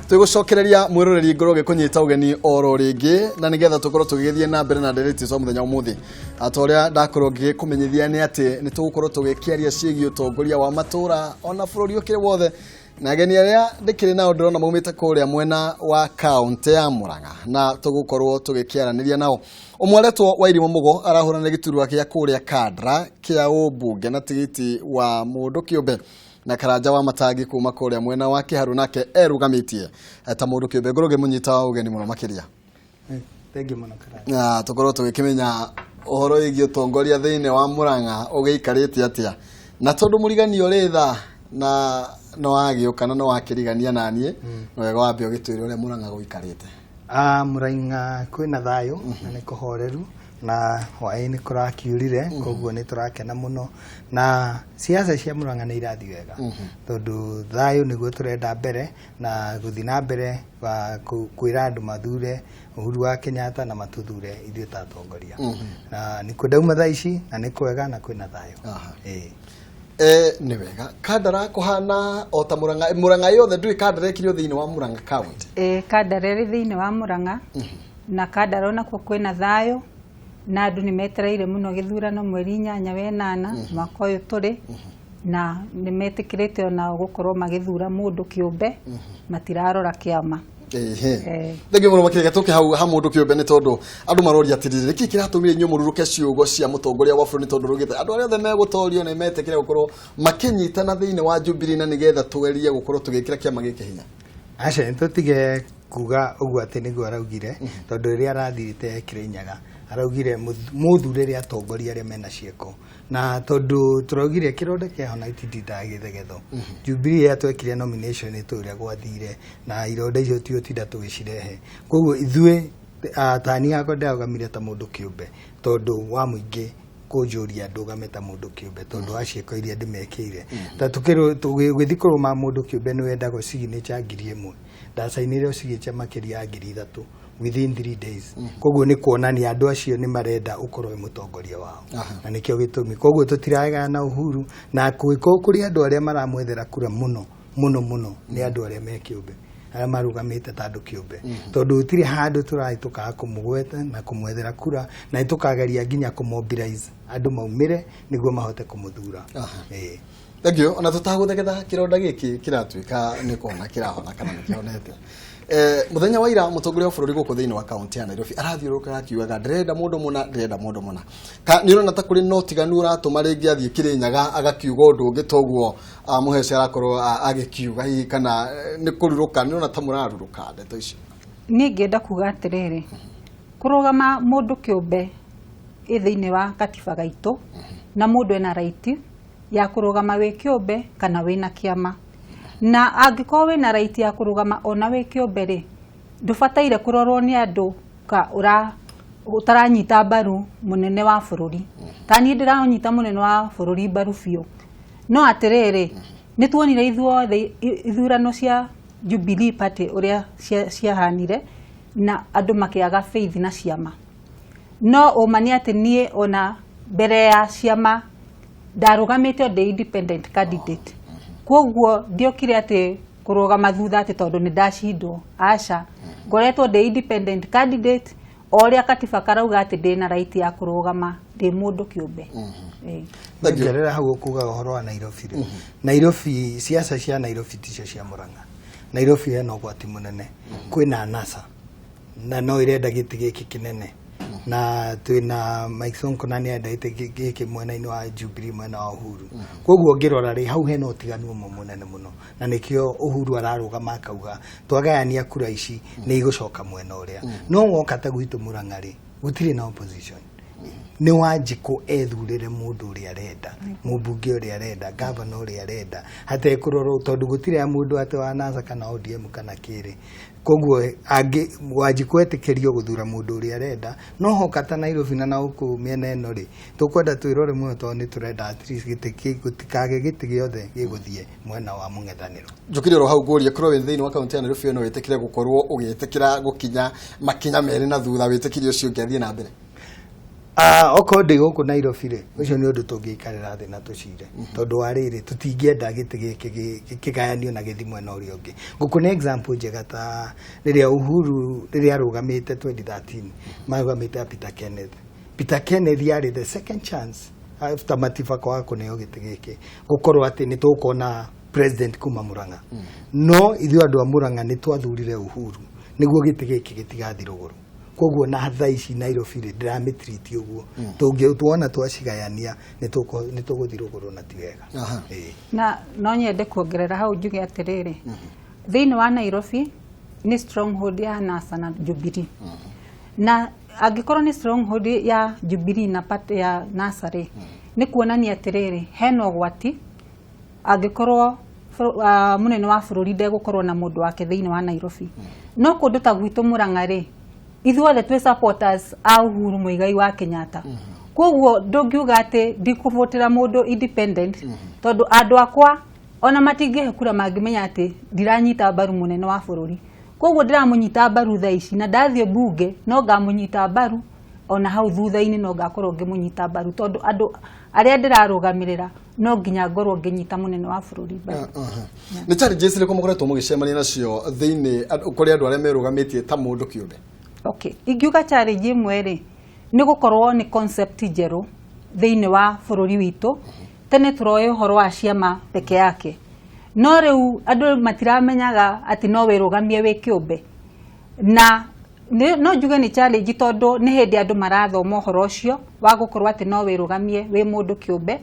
Tugucokereria mwiroreri ngoro gikunyita ugeni oro ringi na nigetha tukorwo tugithie na mbere na ndereti so muthenya umuthi atoria ndakorwo ngikumenyithia ni ati ni tugukorwo tugikiaria ciegi utongoria wa matura ona bururi ukire wothe na ageni aria ndikiri nao ndirona maumite kuria mwena wa kaunti ya Murang'a na tugukorwo tugikiaraniria nao umwaretwo wa Irimo Mugo arahurana giturwa kia kuria kadra kia ubunge na tigiti wa mundu kiumbe na Karanja wa Matangi kuma kuria mwena wa Kiharu nake erugamitie ta mundu kiumbe ngoroge munyita ugeni muno makiria thengi muno Karanja na tukorwo tugikimenya uhoro igi utongoria thiine wa Murang'a ugiikarite atia na tondu muriganio ritha na no agiukana no akirigania nanie no wega wambe ugitwire ule Murang'a guikarite Murang'a kwina thayo na ni kuhoreru na hwaĩ ni kurakiurire koguo ni turakena muno na siasa cia Murang'a ni irathi wega tondu thayo niguo turenda mbere na guthi na mbere wa kwira andu mathure Uhuru wa Kenyatta na matuthure ithuĩ ta atongoria na ni kudauma thaa ici na ni kwega na kwina thayo ni wega kadara kuhana ota Murang'a yothe ndui kadara kirio thiini wa Murang'a county kadara ri thiini wa Murang'a na kadara ona ko kwina thayo na andu ni metereire muno githurano mweri 8 we 8 mwaka uyu turi na ni metikirite ona gukorwo magithura mundu kiumbe matirarora kiama Ndege muno makirega tuke hau ha mundu kiumbe ni tondu andu maroria atirire ki kiratumire nyu mururuke ciugo cia mutongoria wa bururi tondu rugite andu aria othe megutorio ni metekire gukorwo makinyitana thiini wa Jubilee na nigetha tugerie gukorwo tugikira kiama giki hinya aca ntutige kuga uguo ati niguo araugire tondu iria arathirite Kirinyaga araugire muthure ria atongoria aria mena cieko na tondu turaugire kironde kiahona itindinda githegetho Jubilee yatwekire nomination ituria gwathire na ironde icio tio tinda tugicirehe koguo ithuĩ tani yako ndagamire ta mundu kiumbe tondu wa muingi kunjuria ndugame ta mundu kiumbe tondu acieko iria ndimekire ta tukiro tugithikuru ma mundu kiumbe ni wenda go signature 1,000 ndacainire signature makiria 3,000 within 3 days koguo ni kuonania andu acio ni marenda ukorwo mutongoria wao na nikio gitumi koguo tutiragana na Uhuru na kuiko kuri andu aria maramwethera kura muno ni andu aria me kiumbe aria marugamite ta andu kiumbe tondu utiri handu turahituka kumugweta na kumwethera kura na itukageria nginya kumobilize andu maumire niguo mahote kumuthura Thegio ona tutaguthegetha kironda giki kiratwika ni kuona kirahona kana nikionete muthenya wa ira mutongoria wa bururi guku thiini wa county ya Nairobi arathiuruka akiugaga ndirenda mundu muna ka ni urona ta kuri notiganu uratuma ringi athie Kirinyaga agakiuga undu ungi toguo muhece arakorwo agikiuga hi kana ni kuriruka ni urona ta muraruruka ndeto icio ni ngenda kuga atiriri kurugama mundu kiumbe thiini wa katiba gaitu na mundu ena right ya kurugama wi kiumbe kana wina kiama na angiko wina right ya kurugama ona wi kiumbe ri ndubataire kurorwo ni andu ka utaranyita mbaru munene wa bururi tani ndiranyita munene wa bururi mbaru biu no atiriri ni tuonire ithurano cia Jubilee Party uria ciahanire na andu makiaga faith na ciama no umani ati nie ona mbere ya ciama ndarugamite the independent candidate koguo ndiokire ati kurugama thutha ati tondu ni ndacindwo aca ngoretwo the independent candidate oria katiba karauga ati ndina right ya kurugama ndi mundu kiumbe ngerera hau kuga uhoro wa Nairobi Nairobi siasa cia Nairobi ticio cia Murang'a Nairobi ena ugwati munene kwina NASA na no irenda giti giki kinene na twina Mike Sonko na nienda giki mwena-ini wa Jubilee mwena wa Uhuru koguo ngirora ri hau hena utiganu munene muno na nikio Uhuru ararugama akauga twagayania kura ici ni igucoka mwena uria no woka ta gwitu Murang'a ri gutiri na opposition ni Wanjiku ethurire mundu uria arenda mubunge uria arenda governor uria arenda hata kuroro tondu gutire mundu ate wa NASA kana ODM kana kiri koguo angi Wanjiku etikirio guthura mundu uria arenda no hokata Nairobi na uku miena eno ri tukwenda twirore muno tondu ni turenda at least gutikage giti giothe giguthie mwena wa mung'ethaniro njukiriro hau guria kurwo thiini wa county ya Nairobi no wetekire gukorwo ugitekira gukinya makinya meri na thutha wetikirio cio ngiathie na mbere Okonde goko Nairobi ri ucio ni undu tungiikarira thi na tucire tondu wa riri tutingienda giti giki kigayanio na githimwe na urio ungi ngukune example njega ta riria Uhuru riria arugamite 2013 marugamite Peter Kenneth yari the second chance after Matiba kwa kuneo giti giki gukorwo ati ni tukona president kuma Murang'a no ithu andu a Murang'a ni twathurire Uhuru niguo giti giki gitigathi ruguru koguo na thaa ici Nairobi ndiramitreat uguo tuona twacigayania ni tuguthi ruguru na ti wega na no nyende kuongerera hau njuge atiriri thiini wa Nairobi ni stronghold ya NASA na Jubilee na angikorwo ni stronghold ya Jubilee na party ya NASA ri ni kuonania atiriri heno gwati angikorwo munene wa bururi ndegukorwo na mundu wake thiini wa Nairobi no kundu ta gwitu Murang'a ri ithuothe twi supporters a Uhuru Muigai wa Kenyatta koguo ndungiuga ati ndikuvotera mundu independent tondu andu akwa ona matingihe kura mangimenya ati ndiranyita mbaru munene wa bururi koguo ndiramunyita mbaru thaa ici na ndathie bunge no ngamunyita mbaru ona hau thutha-ini no ngakorwo ngimunyita mbaru tondu andu aria ndirarugamirira no nginya ngorwo nginyita munene wa bururi mbaru ni challenges ri komukoretwo mugicemania nacio thiini kuri andu aria merugamitie ta mundu kiumbe. Okay, ingiuga challenge imwe ri ni gukorwo ni concept njeru thiini wa bururi witu tene turoe uhoro wa ciama peke yake no riu andu matiramenyaga ati no wirugamie wi kiumbe na no njuge ni challenge tondu ni hindi andu marathoma uhoro ucio wa gukorwo ati no wirugamie wi mundu kiumbe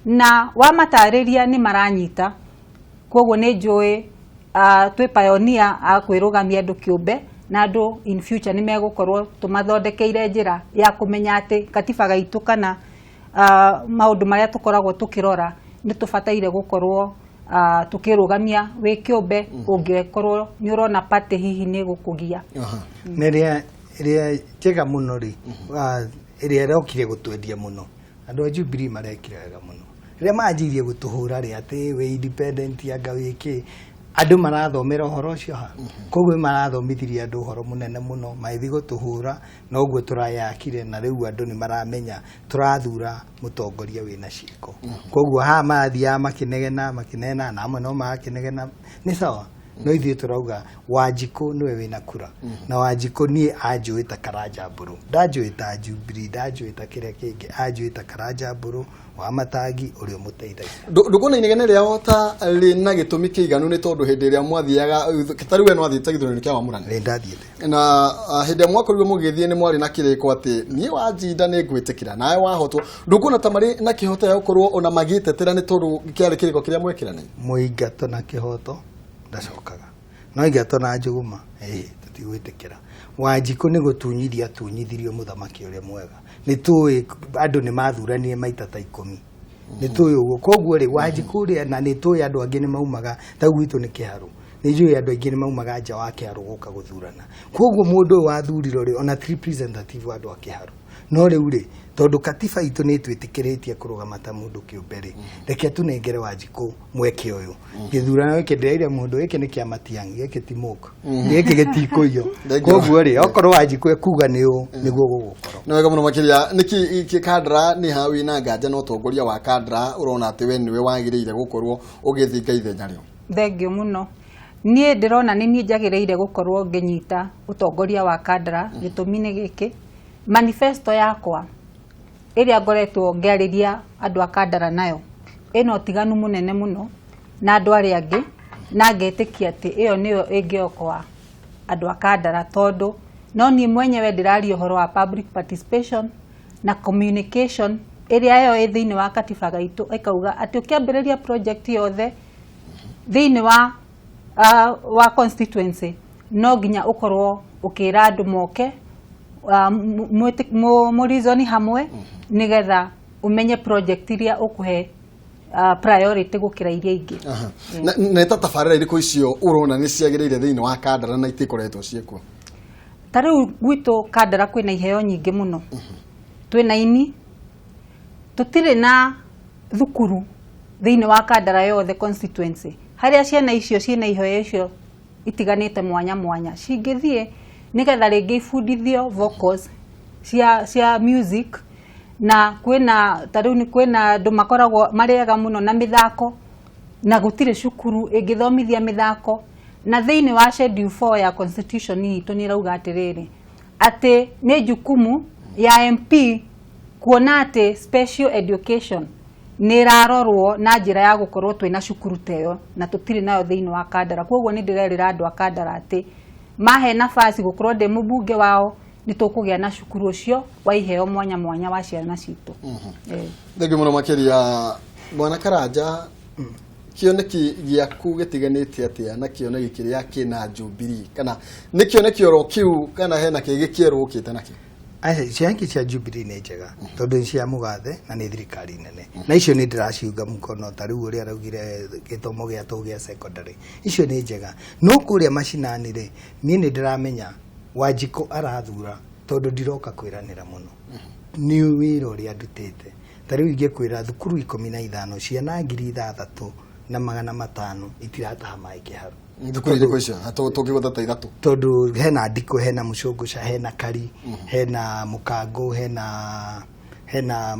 na wa matariria ni maranyita koguo ni njui twi pioneer a kwirugamia andu kiumbe na andu in future ni megukorwo tumathondekeire njira ya kumenya ati katiba gaitu kana maundu maria tukoragwo tukirora ni tubataire gukorwo tukirugamia wi kiumbe ungikorwo ni urona party hihi ni gukugia neria njega muno ri iria rokire gutwendia muno andu a Jubilee marekire wega muno riria manjirie gutuhura ri ati we independent anga wiki andu marathomera uhoro ucio ha koguo marathomithirie andu uhoro munene muno maithi gutuhura na uguo turayakire na riu andu ni maramenya turathura mutongoria wina ciiko koguo ha mathia makinena na amwe no makinegena ni sawa no ithuĩ turauga Wanjiku niwe wina kura na Wanjiku ni anjũĩ ta Karanja Mburu ndanjũĩ ta Jubilee ndanjũĩ ta kĩrĩa kĩngĩ anjũĩ ta Karanja Mburu wa Matangi ũrĩa mũteithagia ndũkona inegene rĩao ta rĩna gĩtũmi kĩiganu nĩ tondũ hĩndĩ ĩrĩa mwathiaga tarĩu we no athiĩte gĩthurano kĩa wa Murang'a ndathiĩte na hĩndĩ ĩrĩa mwakorirwo mũgĩthiĩ nĩ mwarĩ na kĩrĩko atĩ niĩ wanjinda nĩ ngwĩtĩkĩra nawe wahotwo ndũkona ta marĩ na kĩhoto ya gũkorwo ona magĩtetera nĩ tondũ kĩarĩ kĩrĩko kĩrĩa mwekĩrana mũingato na kĩhoto ndacokaga no ingato na njuguma tutigwĩtĩkĩra Wanjiku nĩ gũtunyiria tunyithirio mũthamaki ũrĩa mwega nĩ tũĩ andũ nĩ mathuranie maita ta 10 nĩ tũĩ ũguo koguo rĩ Wanjiku rĩ na nĩ tũĩ andũ angĩ nĩ maumaga ta gwitũ nĩ kĩharu nĩ njũĩ andũ aingĩ nĩ maumaga nja wa kĩharu gũka gũthurana koguo mũndũ ũyũ wathurirwo rĩ ona representative andũ a kĩharu no rĩu rĩ tondu katiba itu nĩ twĩtĩkĩrĩtie kũrũgama ta mũndũ kĩũmbe rĩ reke tunengere Wanjiku mweke ũyũ gĩthurano gĩkĩ ndĩraire mũndũ gĩkĩ nĩ kĩa Matiang'i gĩkĩ ti mũka gĩkĩ gĩtikũiywo koguo rĩ okorwo Wanjiku ekuga nĩ ũũ nĩguo gũgũkorwo nĩ wega mũno makĩria nĩkĩ Kadra nĩ ha wĩna nganja na ũtongoria wa Kadra ũrona atĩ we nĩwe wagĩrĩire gũkorwo ũgĩthinga ithenya rĩo thengio mũno niĩ ndĩrona nĩ niĩ njagĩrĩire gũkorwo ngĩnyita ũtongoria wa Kadra gĩtũmi nĩ gĩkĩ manifesto yakwa ĩrĩa ngoretwo ngĩarĩria andũ a Kadra nayo ĩno tiganu mũnene mũno na andũ arĩa angĩ na ngetĩkia atĩ ĩyo nĩyo ĩngĩokoa andũ a Kadra tondũ no niĩ mwenyewe ndĩraria ũhoro wa public participation na communication ĩrĩa yo ĩ thĩinĩ wa katiba gaitũ ĩkauga atĩ ũkĩambĩrĩria project yothe thĩinĩ wa constituency no nginya ũkorwo ũkĩra andũ moke murizoni hamwe nigetha umenye project iria ukuhe priority gukira iria ingi na tabarĩra irĩkũ icio urona nĩ ciagĩrĩire thĩinĩ wa Kadra na itikoretwo ciĩkuo tarĩu gwitũ Kadra kwĩna iheo nyingĩ mũno twĩna ini tutirĩ na thukuru thĩinĩ wa Kadra yothe constituency harĩa ciana icio ciĩna iheo icio itiganĩte mwanya mwanya cingĩthiĩ nigetha rĩngĩ ibundithio vocals cia music na kwina tariu ni kwina andu makoragwo mariega muno na mithako na gutire cukuru ingithomithia mithako na thiini wa schedule 4 ya constitution itu ni rauga atiriri ati ni jukumu ya MP kuona ati special education ni rarorwo na njira ya gukorwo twina cukuru teyo na tutiri nayo thiini wa Kandara. Koguo ni ndirerira andu a Kandara ati mahe nafasi gukorwo ndi mubunge wao ni tukugia na cukuru ucio wa iheo mwanya mwanya wa ciana citu. Thengio muno makiria Bwana Karanja, kioneki giaku gitiganite atia na kioneki kiria kina Jubilee kana ni kioneki oro kiu kana hena kigikierwo ukite nakio? Ciangi cia Jubilee ni njega tondu cia mugathe na ni thirikari nene na icio ni ndiraciuga mukono ta riu uria araugire githomo gia tu gia secondary icio ni njega no kuria macinani ri ni ndiramenya Wanjiko arathura tondu ndiroka kwiranira muno ni wira uria ndutite ta riu ingikwira thukuru 15 ciana 3,500 itirataha mai kiharu thukuru iri kwicio tungigotha ithatu tondu hena ndiko hena mucungusha hena kari hena mukango hena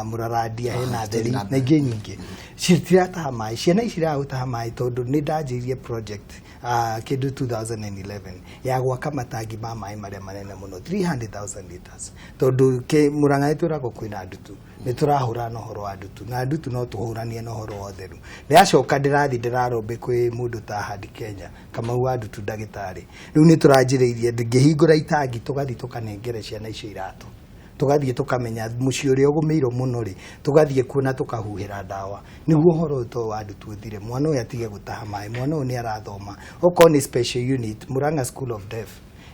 muraradia hena theri na ingĩ nyingĩ citirataha mai ciana icirahutaha mai tondu ni ndanjirie project kindu 2011 ya gwaka matangi ma mai maria manene muno 300,000 liters tondu ke Murang'a ituragwo kwina ndutu ni turahura no horo wa ndutu na ndutu no tuhuranie no horo wa theru ni acoka ndirathi ndirarombe kwi mundu ta Hadi Kenya kama wa ndutu ndagitari riu ni turanjiriirie ngihingura itangi tugathi tukanengere ciana icio iratu tugathie tukamenya muci uria ugumeiro muno ri tugathie kuona tukahuhira dawa niguo horo to wa ndutu uthire mwana uyu atige gutaha mai mwana uyu ni arathoma oko ni special unit Murang'a School of Deaf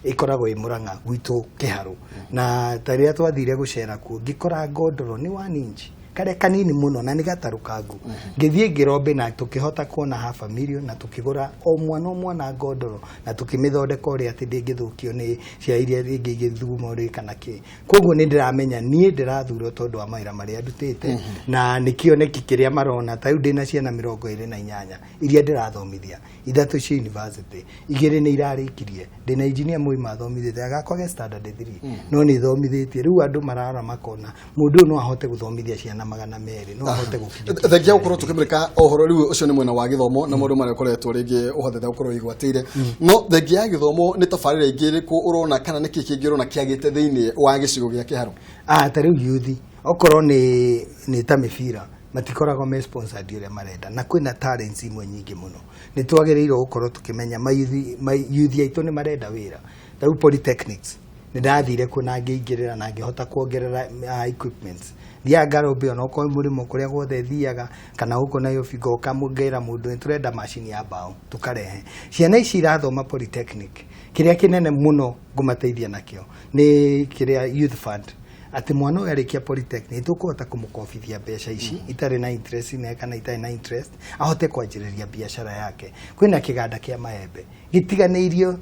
ikoragwo i Murang'a gwitu Kiharu na taria twathire gucera ku ngikora godoro ni 1 inch kare kanini muno na ni gatarukangu ngithie ngirombe na tukihota kuona $500,000 na tukigura o mwana godoro na tukimithondeka uri ati ndingithukio ni cia iria ringi githumo ri kana ki koguo ni ndiramenya nie ndirathuro tondu wa maira maria ndutite na nikioneki kiria marona ta ndina ciana 28 iria ndirathomithia ithatu cia university igiri ni irarikirie ndina engineer mwi mathomithite agakwa standard 3 no ni thomithitie riu andu marara makona mundu no ahote guthomithia ciana 200 no ahote gukinya thengia ukorwo tukimirika ohoro riu ucio ni mwena wa githomo na mundu mara koretwo ringi uhotete ukorwo igwatire no thengia githomo ni tafarira ingiri ku urona kana niki kingiro na kiagite thiini wa gicigo gia Kiharu ta riu yuthi okorwo ni ta mibira matikorago me sponsored uria marenda na kwina talents imwe nyingi muno ni twagereirwo gukorwo tukimenya mayuthi aitu ni marenda wira riu polytechnics ni ndathire kuna ngeingirira na ngihota kuongerera equipments dia garombe ona ko murimo kuria gwothe thiaga kana huko nayo figo kamugera mundu turenda machine ya bao tukarehe ciana ici irathoma polytechnic kiria kinene muno ngumateithia nakio ni kiria youth fund ati mwana uyu arikia polytechnic tukuhota kumukofithia mbeca ici itari na interest ne kana itari na interest ahote kwanjiriria biashara yake kwina kiganda kia maembe gitiganeirio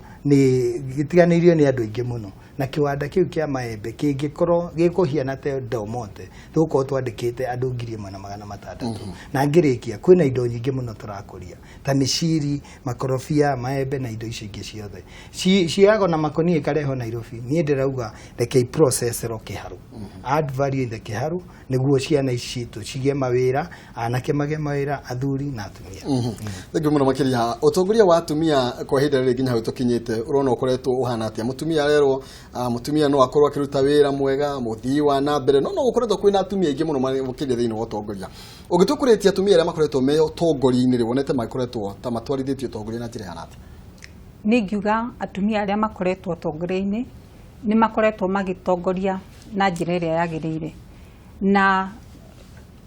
ni andu aingi muno na kiwanda kiu kia maembe kingikorwo gikuhiana te Domonte tuko twandikite andu 1,600 na ngirikia kwina indo nyingi muno turakuria ta miciri makorofia maembe na indo icio ingi ciothe ciago na makoni kareho Nairobi nie ndirauga reke process ro Kiharu add value in the Kiharu niguo ciana ici tu cigie mawira anake mage mawira athuri na atumia thengio muno makiria utongoria wa atumia kwa hinda riri nginya utukinyite urona ukoretwo uhana atia mutumia rero mutumia no akorwo akiruta wira mwega muthii wa na mbere no gukoretwo kwina atumia ingi muno makiria thiini wa utongoria ugitukuretia atumia aria makoretwo me utongoria-ini ri wonete makoretwo ta matwarithitio utongoria na njira ya nati ni ngiuga atumia aria makoretwo utongoria-ini ni makoretwo magitongoria na njira iria yagirire na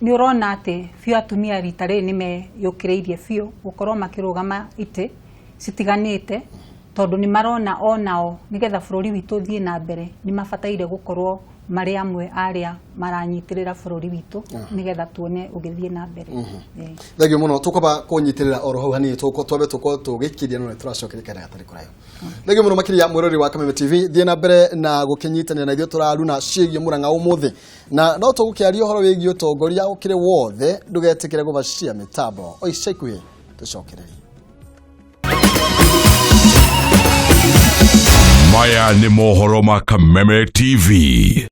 ni urona ati fio atumia rita ri ni meyukireirie fio gukorwo makirugama ite citiganite tondu ni marona onao nigetha bururi witu thie na mbere ni mabataire gukorwo mari amwe aria maranyitirira bururi witu nigetha tuone ugithie na mbere thengio muno tukoba kunyitirira oro hau hani tuko tugikiria no turacokerekana gatari kurayo thengio muno makiria mwirori wa Kameme TV thie na mbere na gukinyitanira na ithio turaruna ciĩgie Murang'a umuthi na no tugukiaria horo wĩgie utongoria ukire wothe ndugetikire gubacia mitambo oica ikuhi tucokererie Maya ni mohoro ma Kameme TV.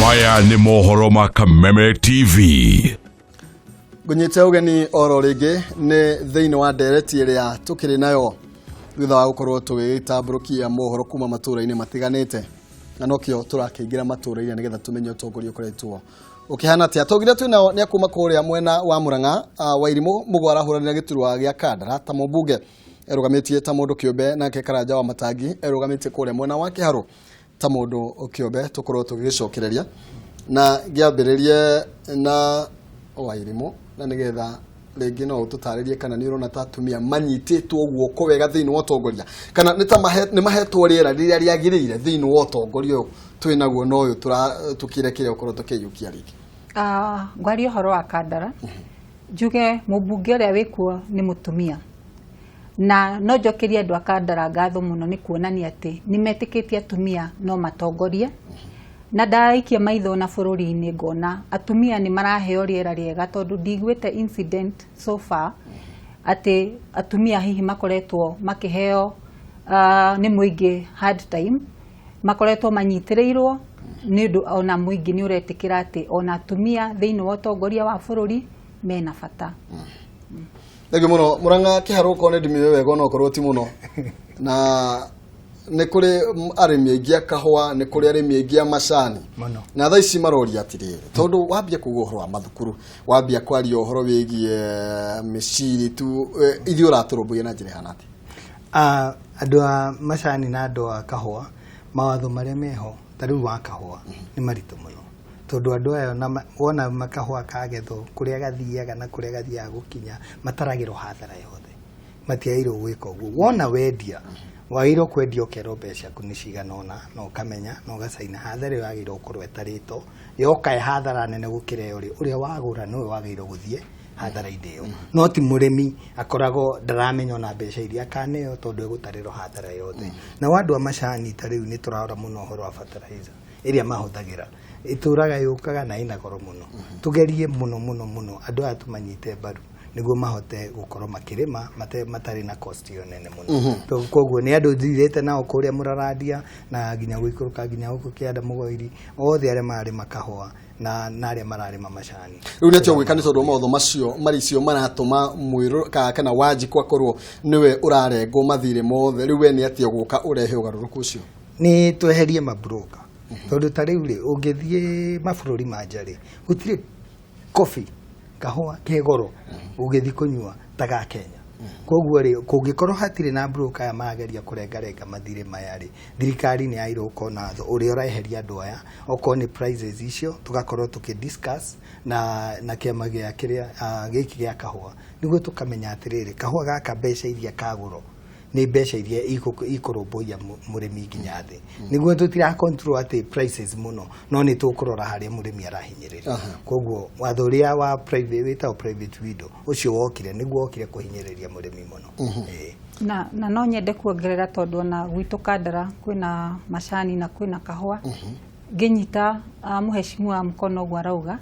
Maya nĩ mohoro ma Kameme TV. Gunyite ugeni oro rĩngĩ nĩ thĩinĩ wa ndereti ĩrĩa tũkĩrĩ nayo thutha wa gũkorwo tũgĩtambũrũkia mohoro kuma matũũra-inĩ matiganĩte, na nokĩo tũrakĩingĩra matũũra-inĩ nĩgetha tũmenye ũtongoria ũkoretwo ukihana atia. Tũgire twĩna nĩ akuma kũrĩa mwena wa Murang'a wa Irimũ Mũgwa arahũranĩra gĩturwa gĩa Kandara ta mũmbunge erugamĩtie ta mũndũ kĩũmbe, nake Karanja wa Matangi erugamĩtie kũrĩa mwena wa Kĩharũ ta mũndũ kĩũmbe. Tũkorwo tũgĩcokereria na gĩambĩrĩrie na wa Irimũ na nĩgetha rĩngĩ no ũtũtarĩrie kana nĩ ũrona ta atumia manyitĩtwo guoko wega thĩinĩ wa ũtongoria, kana nĩ mahetwo rĩera rĩrĩa rĩagĩrĩire thĩinĩ wa ũtongoria ũyũ twĩnaguo na ũyũ tũkĩrekerea ũkorwo tũkĩiyũkia rĩngĩ. Ngwaria ũhoro wa Kandara, njuge mũmbunge ũrĩa wĩkuo nĩ mũtumia, na no njokerie andũ a Kandara ngatho mũno nĩ kuonania atĩ nĩ metĩkĩtie atumia no matongorie. Na ndaikia maitho na bũrũri-inĩ ngona atumia nĩ maraheo rĩera rĩega, tondũ ndigwĩte incident so far atĩ atumia hihi makoretwo makĩheo nĩ mũingĩ hard time, makoretwo manyitĩrĩirwo nĩ ũndũ ona mũingĩ nĩ ũretĩkĩra atĩ ona atumia thĩinĩ wa ũtongoria wa bũrũri mena bata. Thengio mũno. Murang'a Kĩharũ ko nĩ ndimiwe wega ona okorwo ti mũno, na nĩ kũrĩ arĩmi aingĩ a kahũa, nĩ kũrĩ arĩmi aingĩ a macani, na thaa ici maroria atĩrĩrĩ, tondũ wambia kuga ũhoro wa mathukuru, wambia kwaria ũhoro wĩgiĩ mĩciri tu, ithuĩ ũratũrũmbũiya na njĩra ihana atĩa? Andũ a macani na andũ a kahũa, mawatho marĩa meho ta rĩu wa kahũa nĩ maritũ mũno, tondũ andũ aya wona makahũa kagethwo kũrĩa gathiaga na kũrĩa gathiaga gũkinya mataragĩrwo hathara yothe, matiagĩrĩirwo gwĩka ũguo. Wona wendia wagĩrĩirwo kwendia ũkerwo mbeca kũ nĩ cigana ũna, na ũkamenya na ũgacaina hathara ĩyo yagĩrĩirwo gũkorwo ĩtarĩtwo, yoka hathara nene gũkĩra ũrĩa wagũra nĩwe wagĩrĩirwo gũthiĩ hathara-inĩ ĩyo, no ti mũrĩmi akoragwo ndaramenya ona mbeca iria akaneo tondũ egũtarĩrwo hathara yothe. Na andũ a macani ta rĩu nĩ tũrarora mũno ũhoro wa fertilizer ĩrĩa mahũthagĩra, itũraga yũkaga na ina goro mũno. Tugerie mũno mũno mũno andũ aya tũmanyite mbaru nĩguo mahote gũkorwo makĩrĩma matarĩ na cost yo nene mũno. Koguo nĩ andũ thirĩte nao kũrĩa Mũrarandia na nginya gũikũrũka nginya gũkũ Kĩanda Mũgoiri, othe arĩa mararĩma kahũa na arĩa mararĩma macani. Rĩu nĩkĩo gwĩka nĩ tondũ maũndũ macio maricio maratũma mwĩrũ kana Wanjikũ akorwo nĩwe ũrarengwo mathirĩ mothe. Rĩu we nĩ atĩa gũka ũrehe ũgarũrũku ũcio? Nĩ tweherie mabroka, tondũ ta rĩu rĩ ũngĩthiĩ mabũrũri ma nja rĩ gũtirĩ coffee kahũa kegoro ũgĩthiĩ kũnyua ta ga Kenya. Koguo rĩ kũngĩkorwo hatirĩ na broker aya marageria kũrengarenga mathirĩ maya rĩ, thirikari nĩ yagĩrĩirwo gũkorwo na ũrĩa ũraeheria andũ aya, okorwo nĩ prices icio tũgakorwo tũkĩdiscuss na kĩama gĩa kĩrĩa gĩkĩ gĩa kahũa, nĩguo tũkamenya atĩrĩrĩ kahũa gaka mbeca iria kagũrwo nĩ mbeca iria ikũrũmbũiya mũrĩmi nginya thĩ, nĩguo tũtira control atĩ prices mũno, no nĩ tũkũrora harĩa mũrĩmi arahinyĩrĩria. Koguo watho ũrĩa wa private wĩtagwo private window ũcio wokire nĩguo wokire kũhinyĩrĩria mũrĩmi mũno. Na no nyende kuongerera tondũ na gwitũ Kandara kwĩna macani na kwĩna kahũa, ngĩnyita mũheshimiwa mkono ũguo arauga,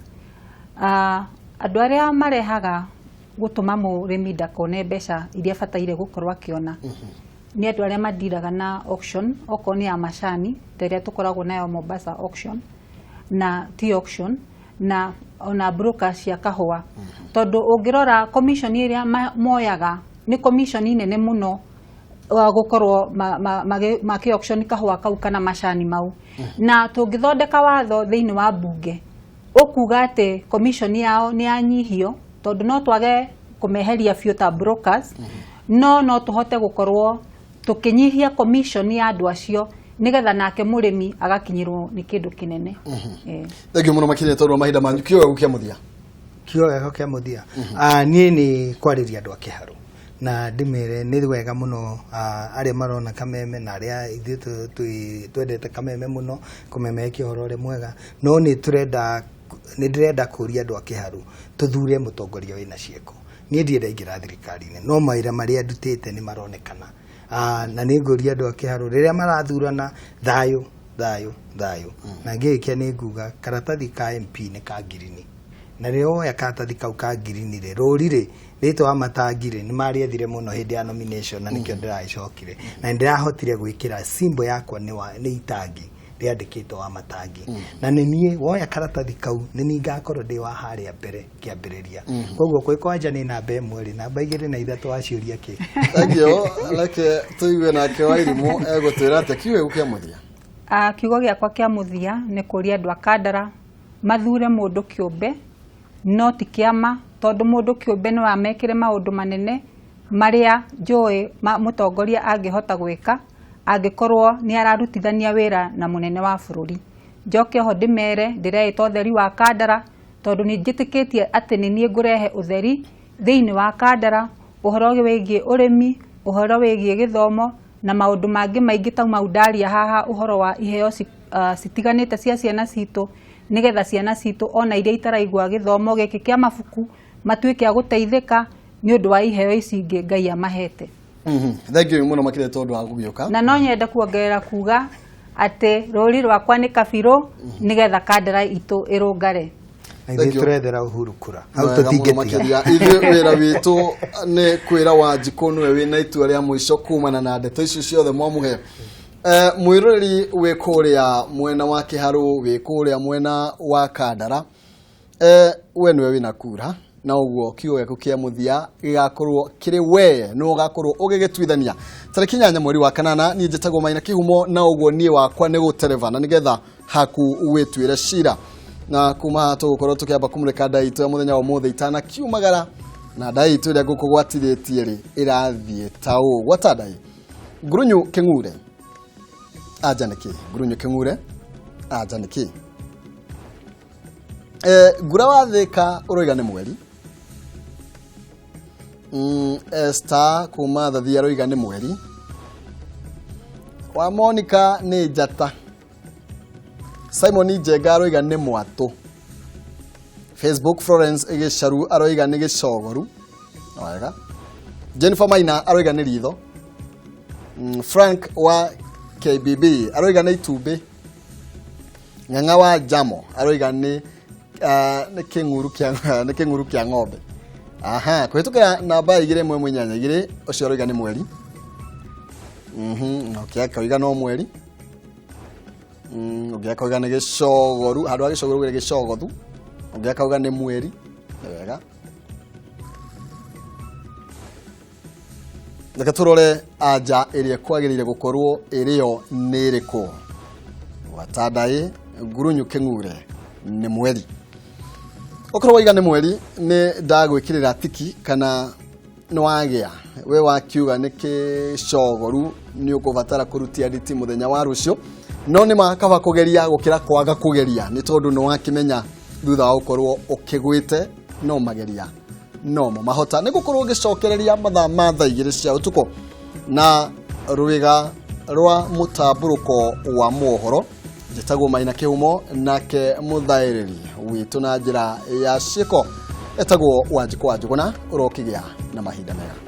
andũ arĩa marehaga gũtũma mũrĩmi ndakone mbeca iria bataire gũkorwo akĩona nĩ andũ arĩa mandiraga na auction, okorwo nĩ ya macani ta ĩrĩa tũkoragwo nayo Mombasa auction na tea auction, na ona broker cia kahũa, tondũ ũngĩrora commission ĩrĩa moyaga nĩ commission nene mũno gũkorwo makĩ auction kahũa kau kana macani mau. Na tũngĩthondeka watho thĩinĩ wa mbunge ũkuga atĩ commission yao nĩ yanyihio, tondũ no twage kũmeheria biũ ta brokers, no tũhote gũkorwo tũkĩnyihia commission ya andũ acio nĩgetha nake mũrĩmi agakinyĩrwo nĩ kĩndũ kĩnene. Thengio mũno makĩria tondũ mahinda manyu kĩoyo gũkĩamũthia. Kĩoyo gũkĩamũthia. Niĩ nĩ kwarĩria andũ a Kĩharũ na ndĩmere nĩ wega mũno arĩa marona Kameme na arĩa ithuĩ twendete Kameme mũno, Kameme kĩhoro ũrĩa mwega, no nĩ ndĩrenda kũria andũ a Kĩharũ tũthure mũtongoria wĩna ciĩko. Niĩ ndienda ingĩra thirikari-inĩ, no mawĩra marĩa ndutĩte nĩ maronekana, na nĩ ngũria andũ a Kĩharũ rĩrĩa marathurana thayũ thayũ thayũ. Na ngĩrĩkia nĩ nguga karatathi ka MP nĩ ka ngirini, na rĩrĩa woya karatathi kau ka ngirini rĩ rũri rĩ rĩtwa matangire nĩ marĩethire mũno hĩndĩ ya nomination, na nĩkĩo ndĩracokire na ndĩrahotire gwĩkĩra symbol yakwa nĩ itangi riandikitwo wa matangi na nĩ niĩ woya karatathi kau nĩ niĩ ngakorwo ndĩ wa harĩa mbere kĩambĩrĩria koguo kwĩ kwanja nĩ namba 1 namba 2 na 3 waciũria kĩ thagio leke tuigue nake Wairimu egũtwĩra atĩ kiugo kĩa mũthia kiugo gĩakwa kĩa mũthia nĩ kũria andũ a Kandara mathure mũndũ kĩũmbe no ti kĩama tondũ mũndũ kĩũmbe no amekĩre maũndũ manene marĩa njũĩ mũtongoria angĩhota gwĩka angĩkorwo nĩ ararutithania wĩra na mũnene wa bũrũri njoke ho ndĩmere ndĩreĩta ũtheri wa Kandara tondũ nĩ njĩtĩkĩtie atĩ nĩ niĩ ngũrehe ũtheri thĩinĩ wa Kandara ũhoro wĩgiĩ ũrĩmi ũhoro wĩgiĩ gĩthomo na maũndũ mangĩ maingĩ ta mau ndaria haha ũhoro wa iheo citiganĩte cia ciana citũ nigetha ciana citũ ona iria itaraigua gĩthomo gĩkĩ kĩa mabuku matuĩke a gũteithĩka nĩ ũndũ wa iheo ici ingĩ Ngai amahete. Thank you muno makire tondu wa gũgĩũka. Na no nyende kuongerera kuga atĩ rũri rwakwa nĩ kabirũ nigetha Kandara itũ ĩrũngare. Turethera Uhuru kura. Hau tũtingĩtiga. Ithuĩ wĩra witũ nĩ kwĩra Wanjikũ nĩwe wĩna itua rĩa mũico kumana na ndeto icio ciothe mwamũhe. Mwĩroreri wĩ kũrĩa mwena wa Kĩharũ wĩ kũrĩa mwena wa Kandara we nĩwe wĩna kura na ũguo kiugo gĩaku kĩa mũthia gĩgakorwo kĩrĩ we no ũgakorwo ũgĩgĩtuithania tarĩki 8 mweri wa kanana niĩ njĩtagwo Maina Kĩhumo na ũguo niĩ wakwa nĩ gũtereva na nĩgetha haku wĩtuĩre cira na kuma tũgũkorwo tũkĩamba kũmũrĩka ndai itũ ya mũthenya wa ũmũthĩ itanakiumagara na ndai itũ ĩrĩa ngũkũgwatithĩtie rĩ ĩrathiĩ ta ũũ gwata ndai Ngurunyu Kĩng'ure aja nĩkĩ Ngurunyu Kĩng'ure aja nĩkĩ ngura wa Thĩka ũroiga nĩ mweri Esther kuma Thathi aroiga nĩ mweri wa Monica nĩ njata Simon Njenga aroiga nĩ mwatũ Facebook Florence Igisharu aroiga nĩ gĩcogoru wega Jennifer Maina aroiga nĩ ritho Frank wa KBB aroiga nĩ itumbĩ Ng'ang'a wa Jamo aroiga nĩ kĩng'uru kĩa ng'ombe aha kũhĩtũkĩra namba 2182 ũcio aroiga nĩ mweri ũkĩakoiga no mweri ũkĩakoiga nĩ gĩcogoru handũ ha gĩcogoru gĩrĩ gĩcogothu ũkĩakoiga nĩ mweri wega reke tũrore anja ĩrĩa kwagĩrĩire gũkorwo ĩrĩo nĩ ĩrĩkũ Watandai Ngurunyu Kĩng'ure nĩ mweri okorwo waiga nĩ mweri nĩ ndagwĩkĩrĩra tiki kana nĩ wagĩa we wakiuga nĩ kĩcogoru nĩ ũkũbatara kũrutia nditi mũthenya wa rũciũ no nĩ makaba kũgeria gũkĩra kwaga kũgeria nĩ tondũ nĩ wakĩmenya thutha wa gũkorwo ũkĩgwĩte no mageria no mahota nĩ gũkorwo ũgĩcokereria mathaa ma thaa 2 cia ũtukũ na rwĩga rwa mũtambũrũko wa mohoro njĩtagwo Maina Kĩhumo nake mũthaĩrĩri witũ na njĩra ya ciĩko etagwo Wanjikũ wa Njũgũna ũrokĩgĩa na mahinda mega.